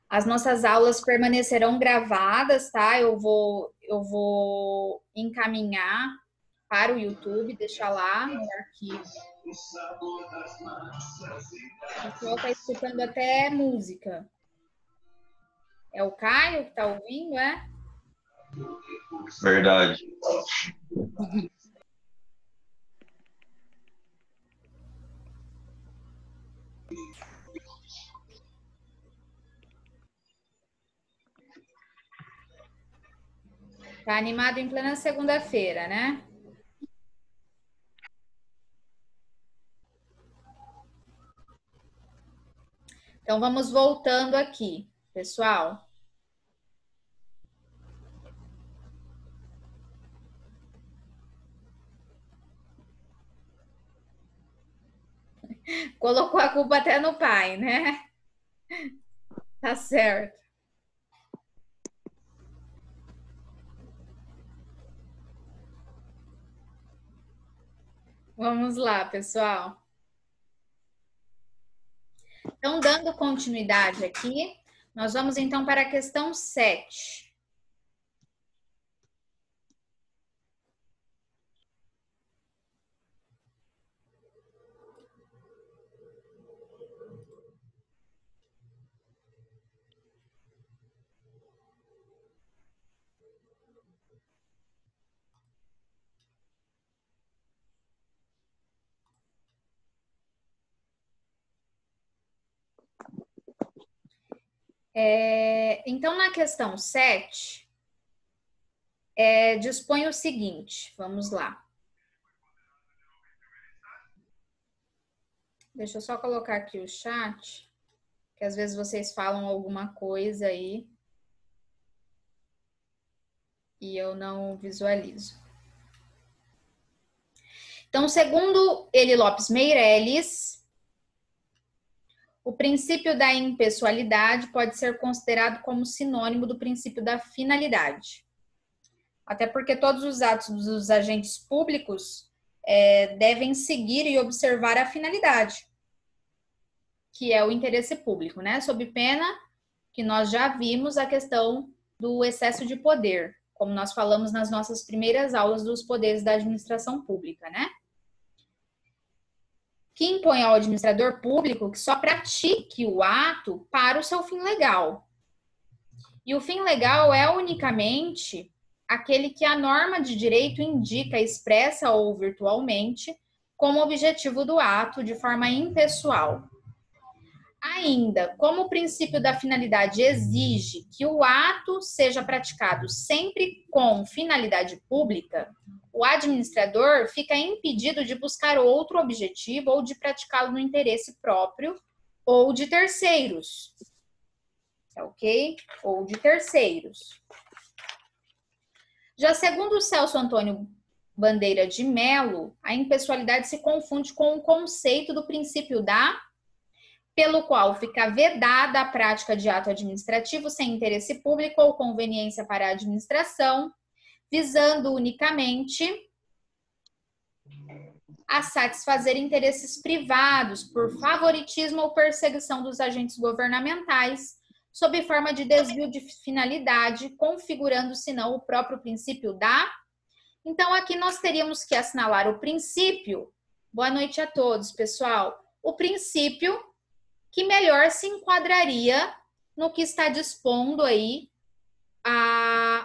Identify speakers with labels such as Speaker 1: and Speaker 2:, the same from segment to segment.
Speaker 1: As nossas aulas permanecerão gravadas, tá? Eu vou encaminhar para o YouTube, deixar lá no arquivo. O pessoal está escutando até música. É o Caio que está ouvindo, é?
Speaker 2: Verdade.
Speaker 1: Tá animado em plena segunda-feira, né? Então vamos voltando aqui, pessoal. Colocou a culpa até no pai, né? Tá certo. Vamos lá, pessoal. Então, dando continuidade aqui, nós vamos então para a questão 7. Então, na questão 7, dispõe o seguinte, vamos lá. Deixa eu só colocar aqui o chat, que às vezes vocês falam alguma coisa aí e eu não visualizo. Então, segundo Eli Lopes Meireles, o princípio da impessoalidade pode ser considerado como sinônimo do princípio da finalidade. Até porque todos os atos dos agentes públicos devem seguir e observar a finalidade, que é o interesse público, né? Sob pena que nós já vimos a questão do excesso de poder, como nós falamos nas nossas primeiras aulas dos poderes da administração pública, né? Que impõe ao administrador público que só pratique o ato para o seu fim legal. E o fim legal é unicamente aquele que a norma de direito indica expressa ou virtualmente como objetivo do ato de forma impessoal. Ainda, como o princípio da finalidade exige que o ato seja praticado sempre com finalidade pública, o administrador fica impedido de buscar outro objetivo ou de praticá-lo no interesse próprio ou de terceiros. Ok? Ou de terceiros. Já segundo o Celso Antônio Bandeira de Mello, a impessoalidade se confunde com o conceito do princípio pelo qual fica vedada a prática de ato administrativo sem interesse público ou conveniência para a administração, visando unicamente a satisfazer interesses privados por favoritismo ou perseguição dos agentes governamentais, sob forma de desvio de finalidade, configurando, senão, o próprio princípio Então, aqui nós teríamos que assinalar o princípio. Boa noite a todos, pessoal. O princípio que melhor se enquadraria no que está dispondo aí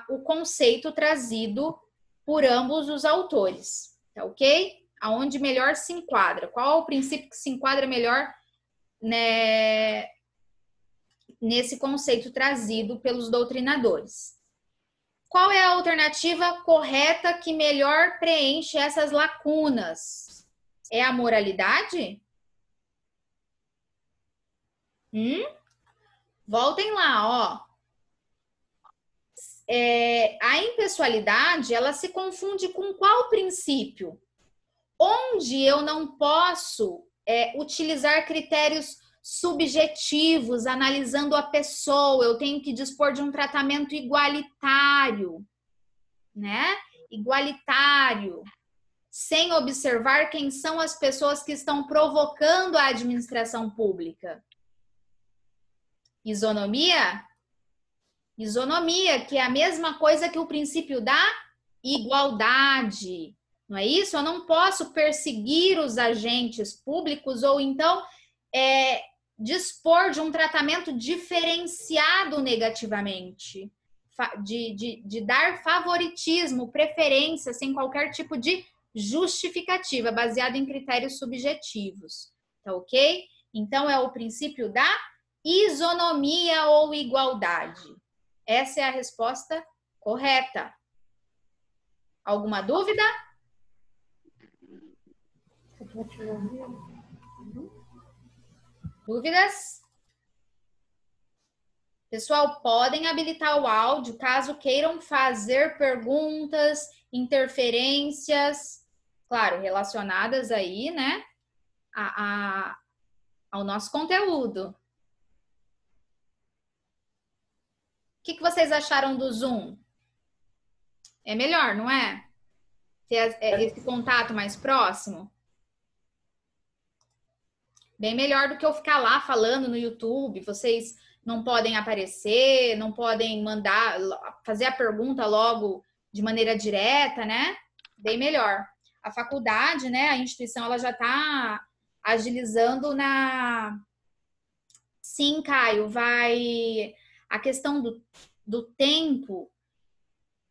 Speaker 1: o conceito trazido por ambos os autores, tá ok? Aonde melhor se enquadra? Qual é o princípio que se enquadra melhor, né, nesse conceito trazido pelos doutrinadores? Qual é a alternativa correta que melhor preenche essas lacunas? É a moralidade? Voltem lá, ó. A impessoalidade, ela se confunde com qual princípio? Onde eu não posso utilizar critérios subjetivos, analisando a pessoa, eu tenho que dispor de um tratamento igualitário, né? Igualitário, sem observar quem são as pessoas que estão provocando a administração pública. Isonomia? Isonomia, que é a mesma coisa que o princípio da igualdade. Não é isso? Eu não posso perseguir os agentes públicos ou então dispor de um tratamento diferenciado negativamente, de dar favoritismo, preferência, sem qualquer tipo de justificativa, baseado em critérios subjetivos. Tá ok? Então, é o princípio da isonomia ou igualdade. Essa é a resposta correta. Alguma dúvida? Dúvidas? Pessoal, podem habilitar o áudio caso queiram fazer perguntas, interferências, claro, relacionadas aí, né, ao nosso conteúdo. O que vocês acharam do Zoom? É melhor, não é? Ter esse contato mais próximo? Bem melhor do que eu ficar lá falando no YouTube. Vocês não podem aparecer, não podem mandar, fazer a pergunta logo de maneira direta, né? Bem melhor. A faculdade, né, a instituição, ela já está agilizando na... Sim, Caio, vai... A questão do tempo,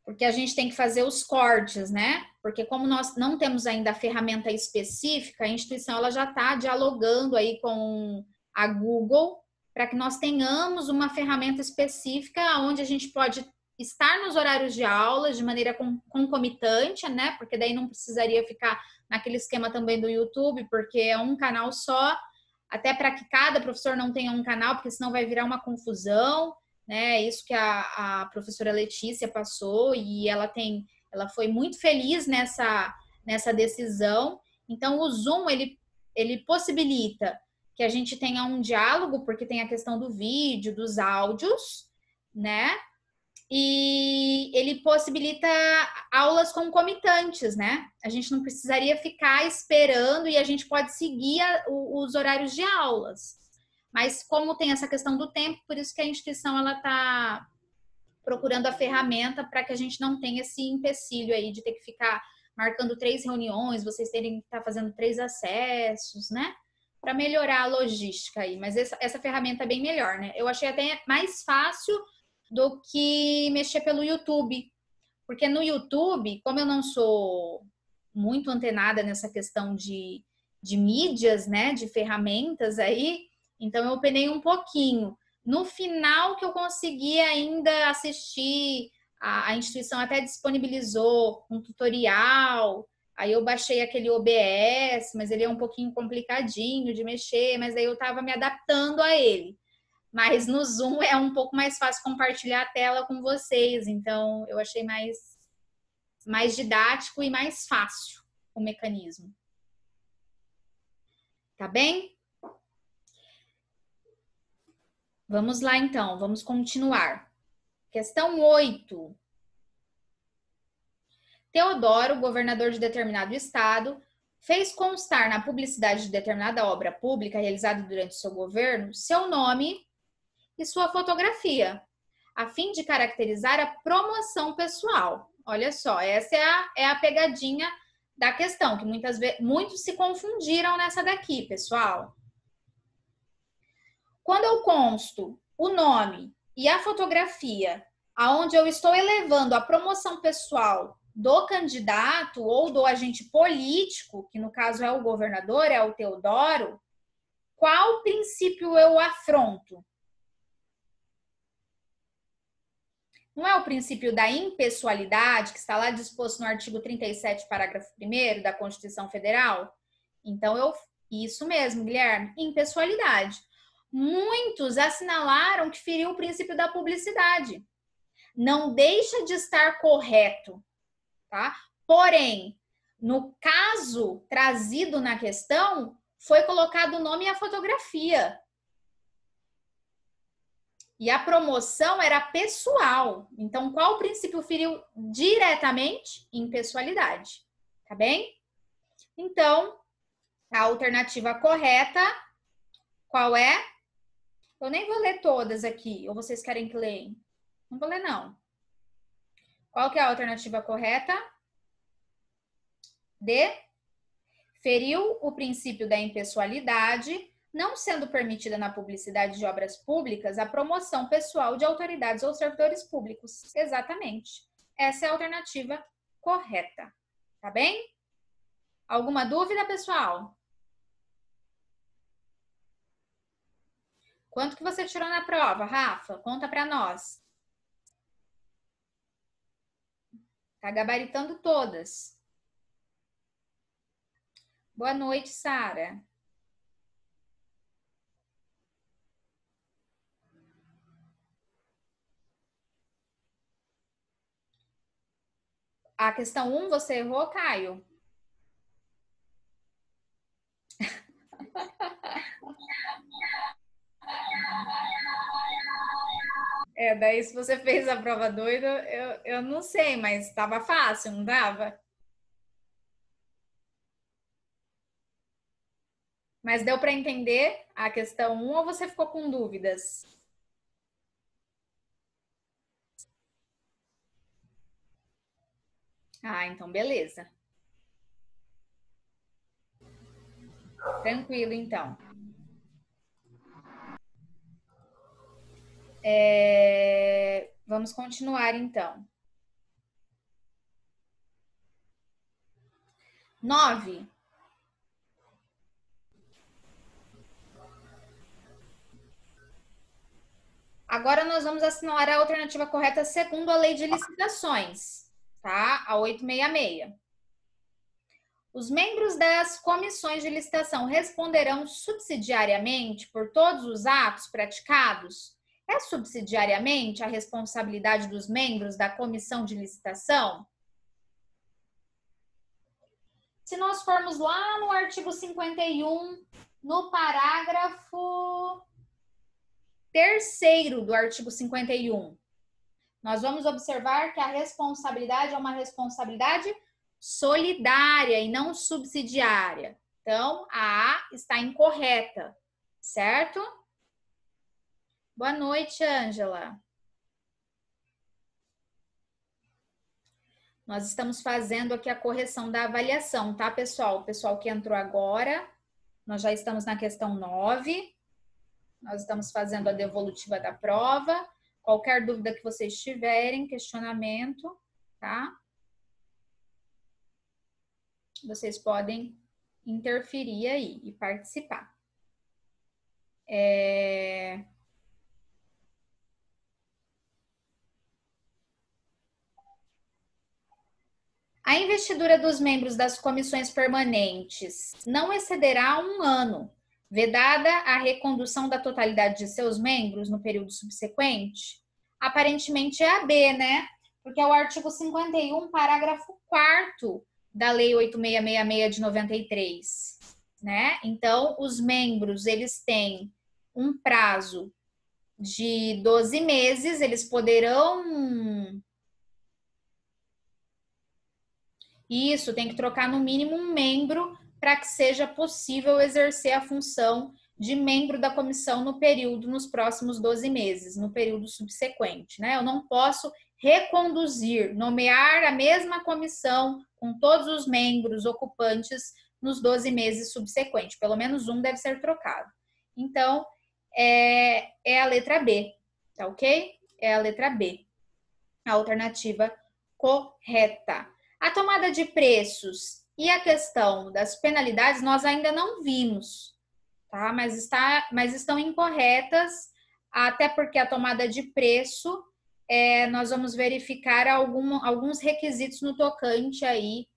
Speaker 1: porque a gente tem que fazer os cortes, né? Porque como nós não temos ainda a ferramenta específica, a instituição ela já está dialogando aí com a Google para que nós tenhamos uma ferramenta específica onde a gente pode estar nos horários de aula de maneira concomitante, né? Porque daí não precisaria ficar naquele esquema também do YouTube, porque é um canal só, até para que cada professor não tenha um canal, porque senão vai virar uma confusão, né? Isso que a professora Letícia passou e ela foi muito feliz nessa decisão. Então, o Zoom, ele possibilita que a gente tenha um diálogo, porque tem a questão do vídeo, dos áudios, né? E ele possibilita aulas concomitantes, né? A gente não precisaria ficar esperando e a gente pode seguir os horários de aulas. Mas como tem essa questão do tempo, por isso que a instituição ela está procurando a ferramenta para que a gente não tenha esse empecilho aí de ter que ficar marcando 3 reuniões, vocês terem que estar fazendo 3 acessos, né? Para melhorar a logística aí. Mas essa ferramenta é bem melhor, né? Eu achei até mais fácil do que mexer pelo YouTube. Porque no YouTube, como eu não sou muito antenada nessa questão de mídias, né? De ferramentas aí, então eu penei um pouquinho. No final que eu consegui ainda assistir, a instituição até disponibilizou um tutorial, aí eu baixei aquele OBS, mas ele é um pouquinho complicadinho de mexer, mas aí eu estava me adaptando a ele. Mas no Zoom é um pouco mais fácil compartilhar a tela com vocês, então eu achei mais didático e mais fácil o mecanismo. Tá bem? Vamos lá, então. Vamos continuar. Questão 8. Teodoro, governador de determinado estado, fez constar na publicidade de determinada obra pública realizada durante seu governo seu nome e sua fotografia, a fim de caracterizar a promoção pessoal. Olha só, essa é a pegadinha da questão, que muitos se confundiram nessa daqui, pessoal. Quando eu consto o nome e a fotografia, aonde eu estou elevando a promoção pessoal do candidato ou do agente político, que no caso é o governador, é o Teodoro, qual princípio eu afronto? Não é o princípio da impessoalidade, que está lá disposto no artigo 37, parágrafo 1º da Constituição Federal? Então, isso mesmo, Guilherme, impessoalidade. Muitos assinalaram que feriu o princípio da publicidade. Não deixa de estar correto, tá? Porém, no caso trazido na questão, foi colocado o nome e a fotografia. E a promoção era pessoal. Então, qual princípio feriu diretamente? Impessoalidade. Tá bem? Então, a alternativa correta, qual é? Eu nem vou ler todas aqui, ou vocês querem que leia? Não vou ler, não. Qual que é a alternativa correta? D. Feriu o princípio da impessoalidade, não sendo permitida na publicidade de obras públicas a promoção pessoal de autoridades ou servidores públicos. Exatamente. Essa é a alternativa correta. Tá bem? Alguma dúvida, pessoal? Quanto que você tirou na prova, Rafa? Conta para nós. Tá gabaritando todas. Boa noite, Sara. A questão 1 você errou, Caio? Daí se você fez a prova doida, eu não sei, mas estava fácil, não dava? Mas deu para entender a questão 1 ou você ficou com dúvidas? Ah, então beleza. Tranquilo, então. Vamos continuar, então. 9. Agora nós vamos assinalar a alternativa correta segundo a lei de licitações, tá? A 866. Os membros das comissões de licitação responderão subsidiariamente por todos os atos praticados? É subsidiariamente a responsabilidade dos membros da comissão de licitação? Se nós formos lá no artigo 51, no parágrafo 3º do artigo 51, nós vamos observar que a responsabilidade é uma responsabilidade solidária e não subsidiária. Então, a A está incorreta, certo? Boa noite, Ângela. Nós estamos fazendo aqui a correção da avaliação, tá, pessoal? O pessoal que entrou agora, nós já estamos na questão 9. Nós estamos fazendo a devolutiva da prova. Qualquer dúvida que vocês tiverem, questionamento, tá? Vocês podem interferir aí e participar. A investidura dos membros das comissões permanentes não excederá 1 ano, vedada a recondução da totalidade de seus membros no período subsequente? Aparentemente é a B, né? Porque é o artigo 51, parágrafo 4º da Lei 8666 de 93, né? Então, os membros, eles têm um prazo de 12 meses, eles poderão... Isso, tem que trocar no mínimo um membro para que seja possível exercer a função de membro da comissão no período, nos próximos 12 meses, no período subsequente, né? Eu não posso reconduzir, nomear a mesma comissão com todos os membros ocupantes nos 12 meses subsequentes. Pelo menos um deve ser trocado. Então, é a letra B, tá ok? É a letra B, a alternativa correta. A tomada de preços e a questão das penalidades nós ainda não vimos, tá? Mas estão incorretas, até porque a tomada de preço, nós vamos verificar alguns requisitos no tocante aí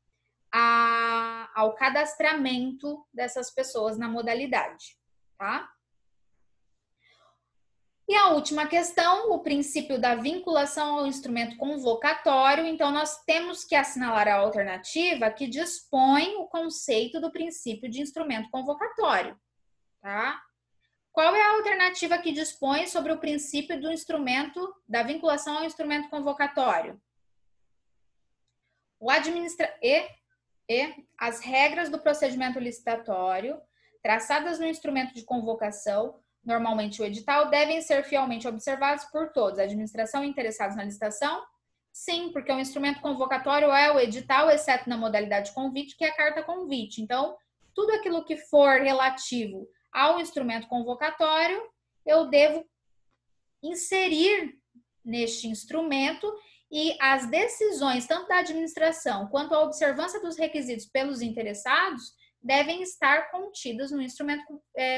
Speaker 1: ao cadastramento dessas pessoas na modalidade, tá? E a última questão, o princípio da vinculação ao instrumento convocatório. Então, nós temos que assinalar a alternativa que dispõe o conceito do princípio de instrumento convocatório, tá? Qual é a alternativa que dispõe sobre o princípio do instrumento, da vinculação ao instrumento convocatório? As regras do procedimento licitatório, traçadas no instrumento de convocação, normalmente o edital, devem ser fielmente observados por todos. A administração e interessados na licitação? Sim, porque o instrumento convocatório é o edital, exceto na modalidade de convite, que é a carta convite. Então, tudo aquilo que for relativo ao instrumento convocatório, eu devo inserir neste instrumento, e as decisões, tanto da administração quanto a observância dos requisitos pelos interessados, devem estar contidas no instrumento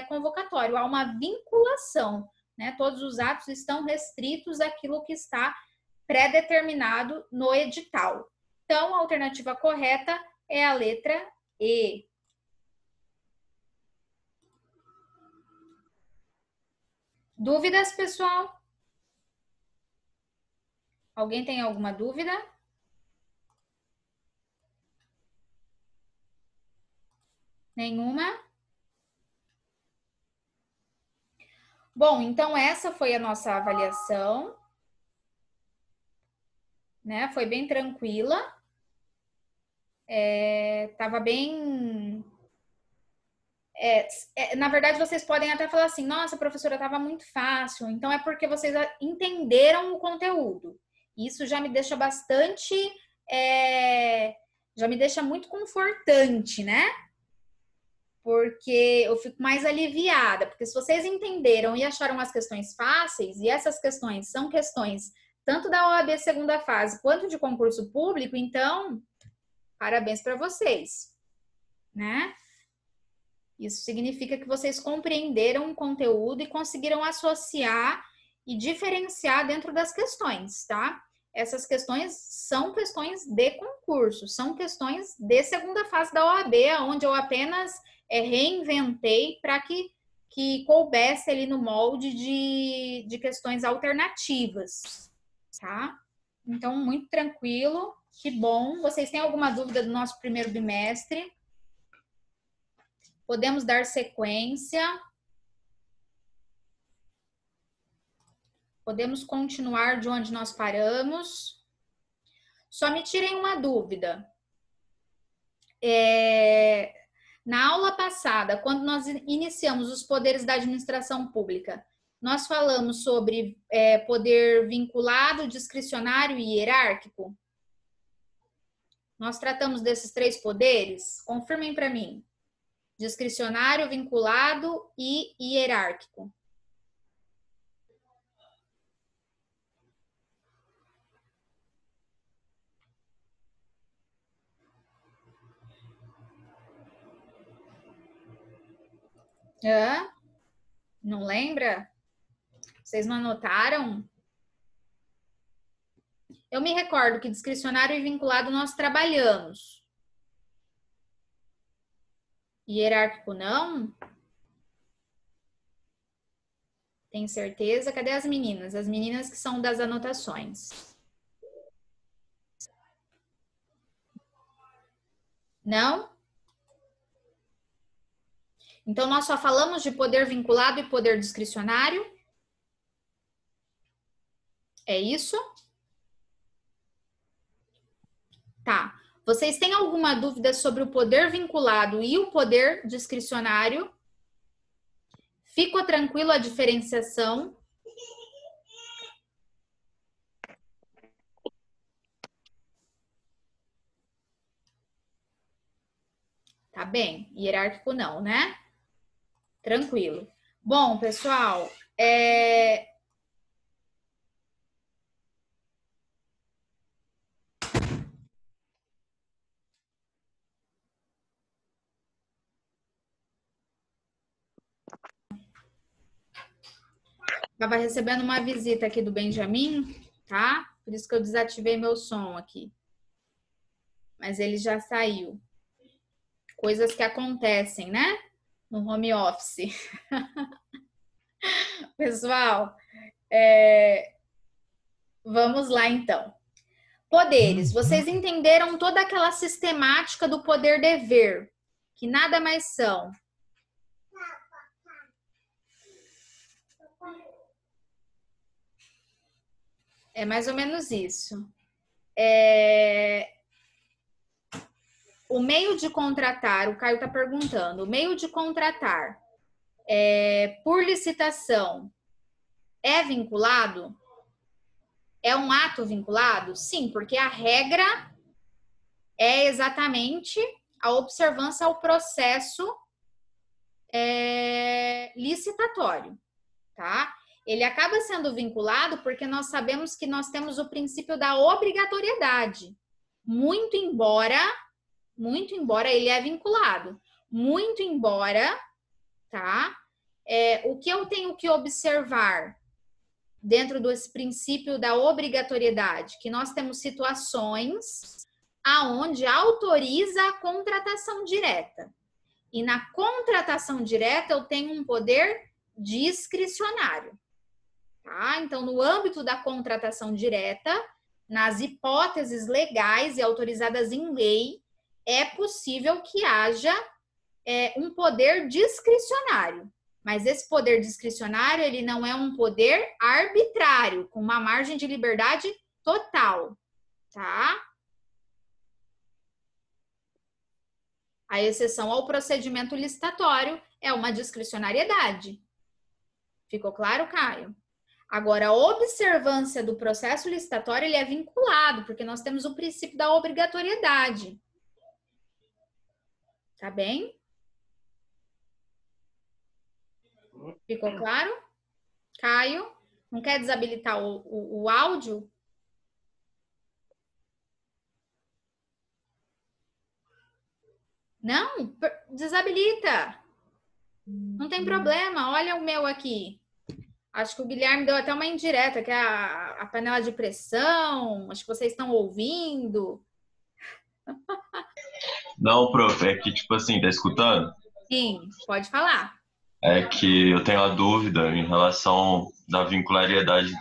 Speaker 1: convocatório. Há uma vinculação, né? Todos os atos estão restritos àquilo que está pré-determinado no edital. Então, a alternativa correta é a letra E. Dúvidas, pessoal? Alguém tem alguma dúvida? Nenhuma? Bom, então essa foi a nossa avaliação, né? Foi bem tranquila. Tava bem... na verdade, vocês podem até falar assim, nossa, professora, tava muito fácil. Então, é porque vocês entenderam o conteúdo. Isso já me deixa bastante... já me deixa muito confortante, né? Porque eu fico mais aliviada. Porque se vocês entenderam e acharam as questões fáceis, e essas questões são questões tanto da OAB segunda fase quanto de concurso público, então, parabéns para vocês, né? Isso significa que vocês compreenderam o conteúdo e conseguiram associar e diferenciar dentro das questões, tá? Essas questões são questões de concurso, são questões de segunda fase da OAB, onde eu apenas reinventei para que coubesse ali no molde de questões alternativas, tá? Então, muito tranquilo, que bom. Vocês têm alguma dúvida do nosso primeiro bimestre? Podemos dar sequência. Podemos continuar de onde nós paramos. Só me tirem uma dúvida. Na aula passada, quando nós iniciamos os poderes da administração pública, nós falamos sobre poder vinculado, discricionário e hierárquico? Nós tratamos desses 3 poderes? Confirmem para mim. Discricionário, vinculado e hierárquico. Não lembra? Vocês não anotaram? Eu me recordo que discricionário e vinculado nós trabalhamos. Hierárquico não? Tem certeza? Cadê as meninas? As meninas que são das anotações. Não? Então, nós só falamos de poder vinculado e poder discricionário? É isso? Tá. Vocês têm alguma dúvida sobre o poder vinculado e o poder discricionário? Fica tranquilo a diferenciação. Tá bem. Hierárquico não, né? Tranquilo. Bom, pessoal, Estava recebendo uma visita aqui do Benjamin, tá? Por isso que eu desativei meu som aqui. Mas ele já saiu. Coisas que acontecem, né? No home office. Pessoal, vamos lá então. Poderes. Vocês entenderam toda aquela sistemática do poder dever, que nada mais são. É mais ou menos isso. O meio de contratar, o Caio está perguntando, o meio de contratar por licitação é vinculado? É um ato vinculado? Sim, porque a regra é exatamente a observância ao processo licitatório, tá? Ele acaba sendo vinculado porque nós sabemos que nós temos o princípio da obrigatoriedade. Muito embora ele é vinculado. Muito embora, tá? O que eu tenho que observar dentro desse princípio da obrigatoriedade? Que nós temos situações aonde autoriza a contratação direta. E na contratação direta eu tenho um poder discricionário. Tá? Então, no âmbito da contratação direta, nas hipóteses legais e autorizadas em lei, é possível que haja um poder discricionário. Mas esse poder discricionário, ele não é um poder arbitrário, com uma margem de liberdade total, tá? A exceção ao procedimento licitatório é uma discricionariedade. Ficou claro, Caio? Agora, a observância do processo licitatório, ele é vinculado, porque nós temos o princípio da obrigatoriedade. Tá bem? Ficou claro? Caio, não quer desabilitar o áudio? Não? Desabilita. Não tem problema, olha o meu aqui. Acho que o Guilherme deu até uma indireta, que é a panela de pressão. Acho que vocês estão ouvindo.
Speaker 2: Não, prof, é que, tipo assim, tá escutando?
Speaker 1: Sim, pode falar.
Speaker 2: É que eu tenho a dúvida em relação da vincularidade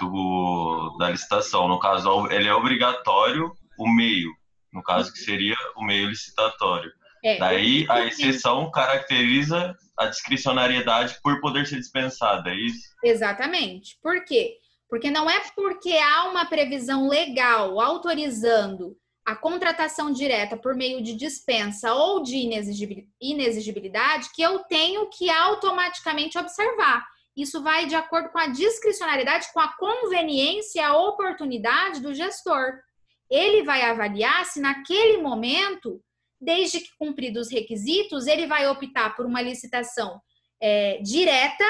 Speaker 2: da licitação. No caso, ele é obrigatório o meio, no caso que seria o meio licitatório. Daí, a exceção caracteriza a discricionariedade por poder ser dispensada, é isso?
Speaker 1: Exatamente. Por quê? Porque não é porque há uma previsão legal autorizando a contratação direta por meio de dispensa ou de inexigibilidade que eu tenho que automaticamente observar. Isso vai de acordo com a discricionariedade, com a conveniência e a oportunidade do gestor. Ele vai avaliar se naquele momento, desde que cumpridos os requisitos, ele vai optar por uma licitação direta,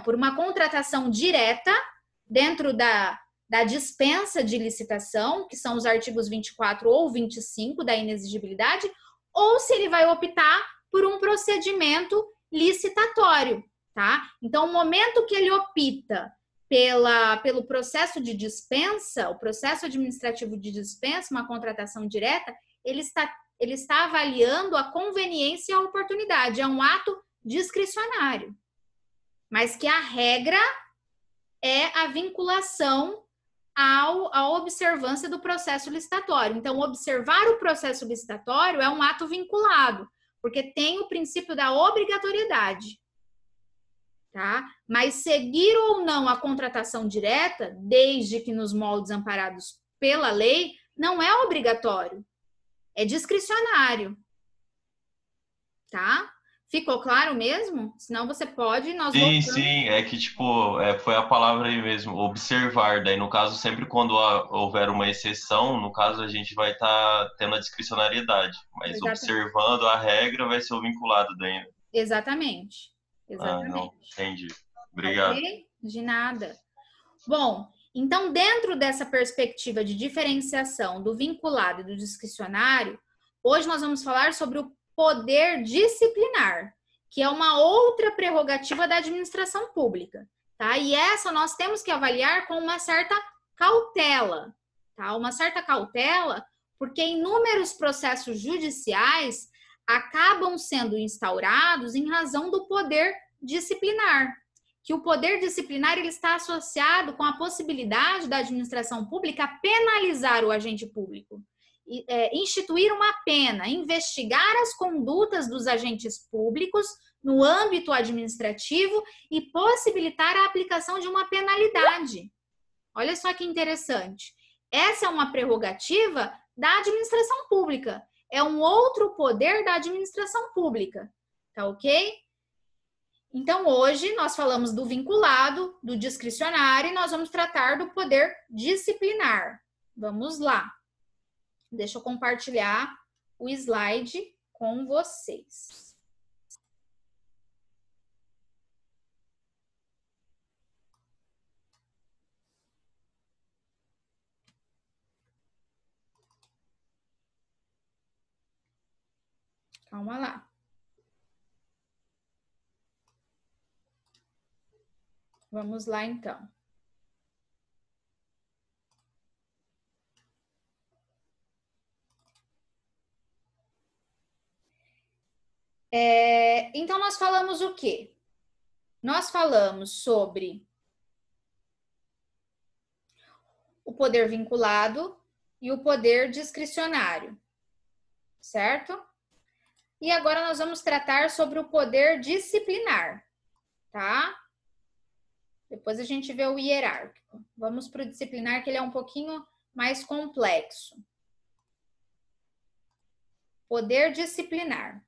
Speaker 1: por uma contratação direta dentro da dispensa de licitação, que são os artigos 24 ou 25 da inexigibilidade, ou se ele vai optar por um procedimento licitatório, tá? Então, o momento que ele opta pelo processo de dispensa, o processo administrativo de dispensa, uma contratação direta, ele está avaliando a conveniência e a oportunidade, é um ato discricionário, mas que a regra é a vinculação à observância do processo licitatório. Então, observar o processo licitatório é um ato vinculado, porque tem o princípio da obrigatoriedade, tá? Mas seguir ou não a contratação direta, desde que nos moldes amparados pela lei, não é obrigatório, é discricionário, tá? Ficou claro mesmo? Senão você pode,
Speaker 2: Sim, é que, tipo, foi a palavra aí mesmo, observar. Daí, no caso, sempre quando houver uma exceção, no caso, a gente vai estar tendo a discricionariedade. Mas observando a regra, vai ser o vinculado daí.
Speaker 1: Exatamente.
Speaker 2: Não, entendi. Obrigado.
Speaker 1: Okay? De nada. Bom, então, dentro dessa perspectiva de diferenciação do vinculado e do discricionário, hoje nós vamos falar sobre o poder disciplinar, que é uma outra prerrogativa da administração pública, tá? E essa nós temos que avaliar com uma certa cautela, tá? Uma certa cautela, porque inúmeros processos judiciais acabam sendo instaurados em razão do poder disciplinar, que o poder disciplinar ele está associado com a possibilidade da administração pública penalizar o agente público, instituir uma pena, investigar as condutas dos agentes públicos no âmbito administrativo e possibilitar a aplicação de uma penalidade. Olha só que interessante. Essa é uma prerrogativa da administração pública. É um outro poder da administração pública. Tá ok? Então, hoje nós falamos do vinculado, do discricionário e nós vamos tratar do poder disciplinar. Vamos lá. Deixa eu compartilhar o slide com vocês. Calma lá. Vamos lá, então. Então, nós falamos o quê? Nós falamos sobre o poder vinculado e o poder discricionário, certo? E agora nós vamos tratar sobre o poder disciplinar, tá? Depois a gente vê o hierárquico. Vamos para o disciplinar, que ele é um pouquinho mais complexo. Poder disciplinar.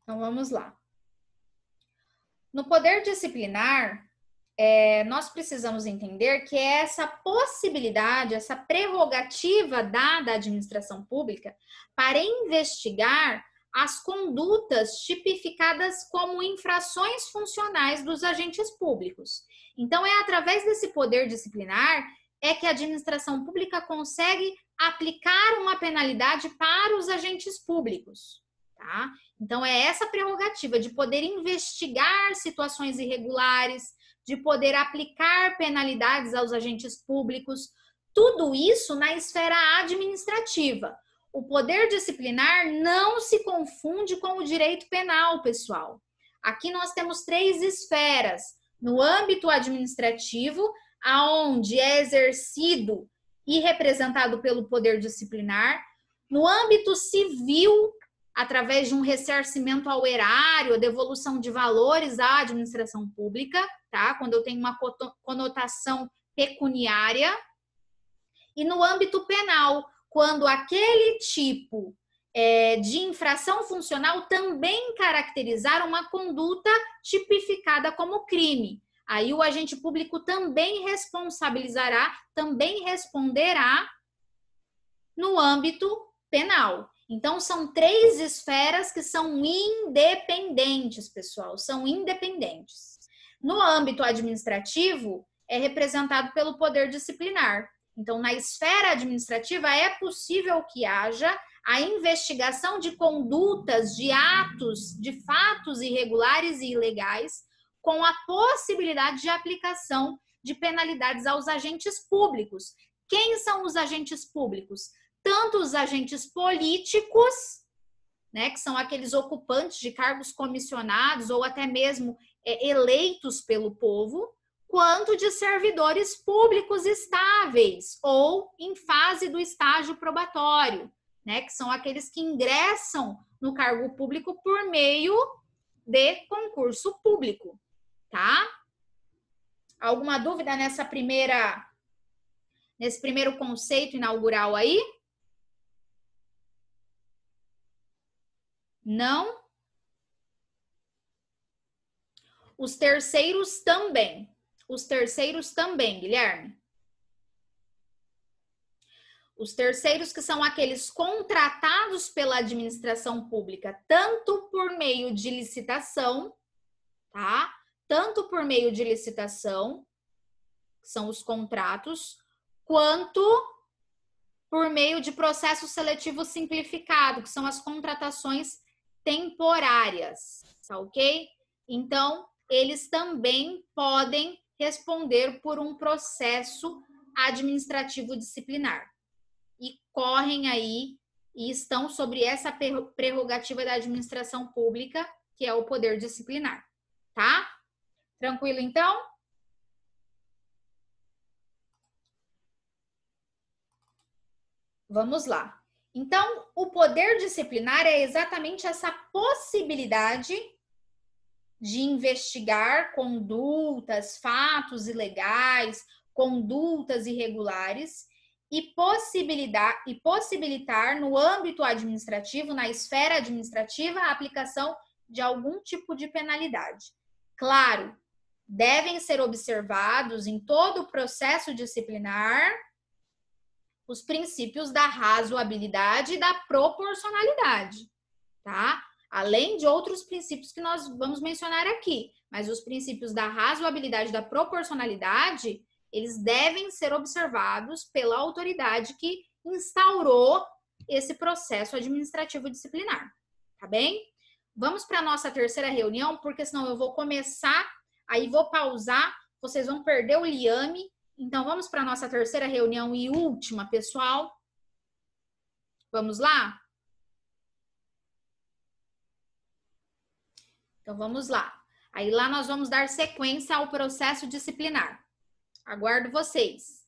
Speaker 1: Então, vamos lá. No poder disciplinar, nós precisamos entender que é essa possibilidade, essa prerrogativa dada à administração pública para investigar as condutas tipificadas como infrações funcionais dos agentes públicos. Então, é através desse poder disciplinar que a administração pública consegue aplicar uma penalidade para os agentes públicos, tá? Então, é essa prerrogativa de poder investigar situações irregulares, de poder aplicar penalidades aos agentes públicos, tudo isso na esfera administrativa. O poder disciplinar não se confunde com o direito penal, pessoal. Aqui nós temos 3 esferas. No âmbito administrativo, aonde é exercido e representado pelo poder disciplinar. No âmbito civil, através de um ressarcimento ao erário, devolução de valores à administração pública, tá? Quando eu tenho uma conotação pecuniária. E no âmbito penal, quando aquele tipo de infração funcional também caracterizar uma conduta tipificada como crime. Aí o agente público também responsabilizará, também responderá no âmbito penal. Então, são 3 esferas que são independentes, pessoal, são independentes. No âmbito administrativo, é representado pelo poder disciplinar. Então, na esfera administrativa, é possível que haja a investigação de condutas, de atos, de fatos irregulares e ilegais, com a possibilidade de aplicação de penalidades aos agentes públicos. Quem são os agentes públicos? Tanto os agentes políticos, né, que são aqueles ocupantes de cargos comissionados ou até mesmo eleitos pelo povo, quanto de servidores públicos estáveis ou em fase do estágio probatório, né, que são aqueles que ingressam no cargo público por meio de concurso público, tá? Alguma dúvida nesse primeiro conceito inaugural aí? Não? Os terceiros também. Os terceiros também, Guilherme. Os terceiros que são aqueles contratados pela administração pública, tanto por meio de licitação, tá? Tanto por meio de licitação, que são os contratos, quanto por meio de processo seletivo simplificado, que são as contratações temporárias, tá ok? Então, eles também podem responder por um processo administrativo disciplinar. E correm aí e estão sobre essa prerrogativa da administração pública, que é o poder disciplinar, tá? Tranquilo, então? Vamos lá. Então, o poder disciplinar é exatamente essa possibilidade, de investigar condutas, fatos ilegais, condutas irregulares e possibilitar no âmbito administrativo, na esfera administrativa, a aplicação de algum tipo de penalidade. Claro, devem ser observados em todo o processo disciplinar os princípios da razoabilidade e da proporcionalidade, tá? Além de outros princípios que nós vamos mencionar aqui, mas os princípios da razoabilidade e da proporcionalidade, eles devem ser observados pela autoridade que instaurou esse processo administrativo disciplinar, tá bem? Vamos para a nossa terceira reunião, porque senão eu vou começar, aí vou pausar, vocês vão perder o liame. Então, vamos para a nossa terceira reunião e última, pessoal. Vamos lá? Então, vamos lá. Aí lá nós vamos dar sequência ao processo disciplinar. Aguardo vocês.